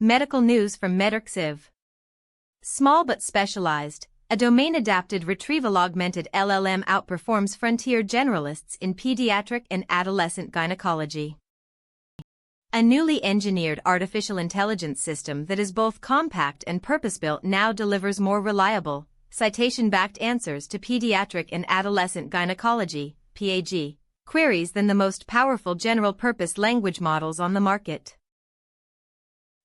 Medical news from Retrieval. Small but specialized, a domain-adapted retrieval-augmented LLM outperforms frontier generalists in pediatric and adolescent gynecology. A newly engineered artificial intelligence system that is both compact and purpose-built now delivers more reliable, citation-backed answers to pediatric and adolescent gynecology (PAG) queries than the most powerful general-purpose language models on the market.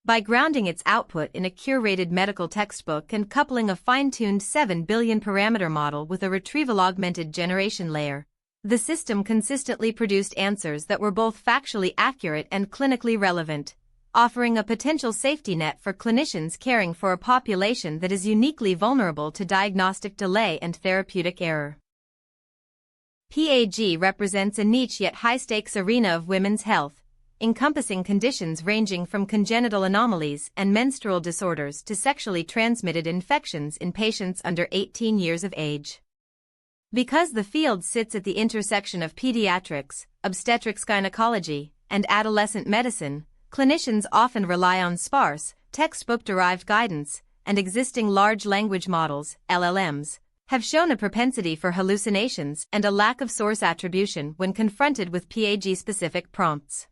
By grounding its output in a curated medical textbook and coupling a fine-tuned 7 billion parameter model with a retrieval-augmented generation layer, the system consistently produced answers that were both factually accurate and clinically relevant, offering a potential safety net for clinicians caring for a population that is uniquely vulnerable to diagnostic delay and therapeutic error. PAG represents a niche yet high-stakes arena of women's health, encompassing conditions ranging from congenital anomalies and menstrual disorders to sexually transmitted infections in patients under 18 years of age. Because the field sits at the intersection of pediatrics, obstetrics gynecology, and adolescent medicine, clinicians often rely on sparse, textbook-derived guidance, and existing large language models, LLMs, have shown a propensity for hallucinations and a lack of source attribution when confronted with PAG-specific prompts.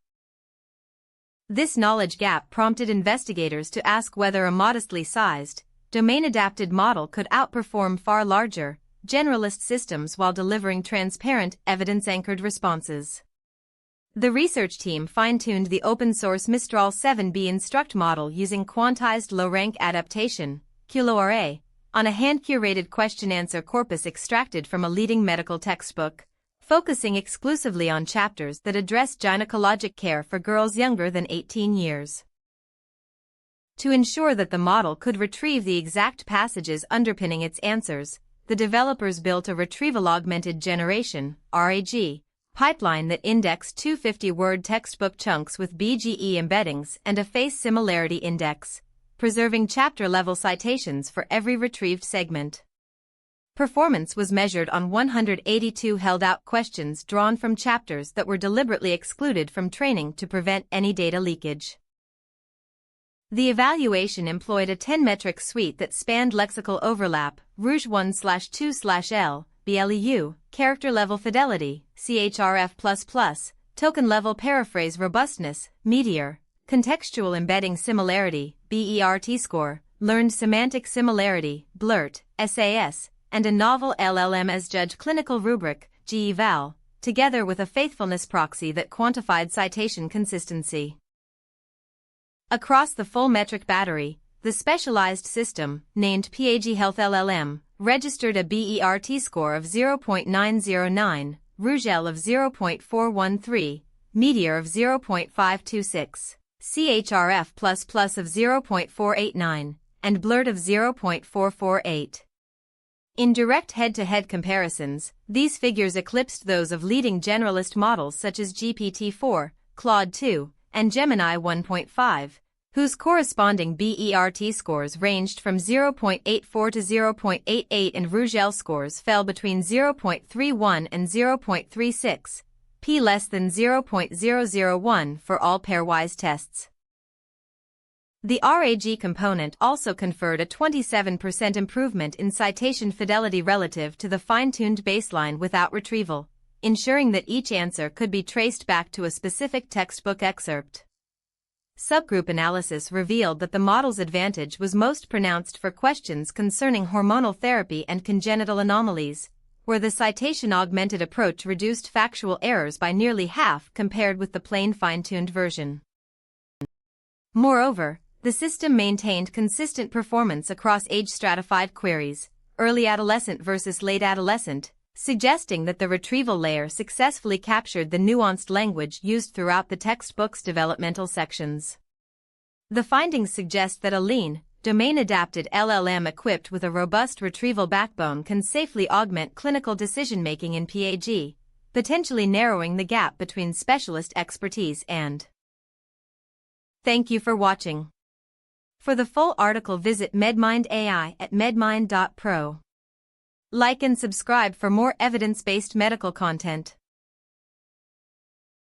This knowledge gap prompted investigators to ask whether a modestly sized, domain-adapted model could outperform far larger, generalist systems while delivering transparent, evidence-anchored responses. The research team fine-tuned the open-source Mistral 7B Instruct model using quantized low-rank adaptation, QLORA, on a hand-curated question-answer corpus extracted from a leading medical textbook, focusing exclusively on chapters that address gynecologic care for girls younger than 18 years. To ensure that the model could retrieve the exact passages underpinning its answers, the developers built a retrieval-augmented generation (RAG) pipeline that indexed 250-word textbook chunks with BGE embeddings and a face similarity index, preserving chapter-level citations for every retrieved segment. Performance was measured on 182 held-out questions drawn from chapters that were deliberately excluded from training to prevent any data leakage. The evaluation employed a 10-metric suite that spanned lexical overlap, Rouge 1/2/L, BLEU, character-level fidelity, CHRF++, token-level paraphrase robustness, Meteor, contextual embedding similarity, BERT score, learned semantic similarity, BLERT, SAS, and a novel LLM as judge clinical rubric, GEVAL, together with a faithfulness proxy that quantified citation consistency. Across the full metric battery, the specialized system, named PAG Health LLM, registered a BERT score of 0.909, Rouge-L of 0.413, Meteor of 0.526, CHRF++ of 0.489, and BLERT of 0.448. In direct head-to-head comparisons, these figures eclipsed those of leading generalist models such as GPT-4, Claude 2, and Gemini 1.5, whose corresponding BERT scores ranged from 0.84 to 0.88 and Rouge-L scores fell between 0.31 and 0.36, p less than 0.001 for all pairwise tests. The RAG component also conferred a 27% improvement in citation fidelity relative to the fine-tuned baseline without retrieval, ensuring that each answer could be traced back to a specific textbook excerpt. Subgroup analysis revealed that the model's advantage was most pronounced for questions concerning hormonal therapy and congenital anomalies, where the citation-augmented approach reduced factual errors by nearly half compared with the plain fine-tuned version. Moreover, the system maintained consistent performance across age-stratified queries, early adolescent versus late adolescent, suggesting that the retrieval layer successfully captured the nuanced language used throughout the textbook's developmental sections. The findings suggest that a lean, domain-adapted LLM equipped with a robust retrieval backbone can safely augment clinical decision-making in PAG, potentially narrowing the gap between specialist expertise and. Thank you for watching. For the full article, visit MedMind AI at medmind.pro. Like and subscribe for more evidence-based medical content.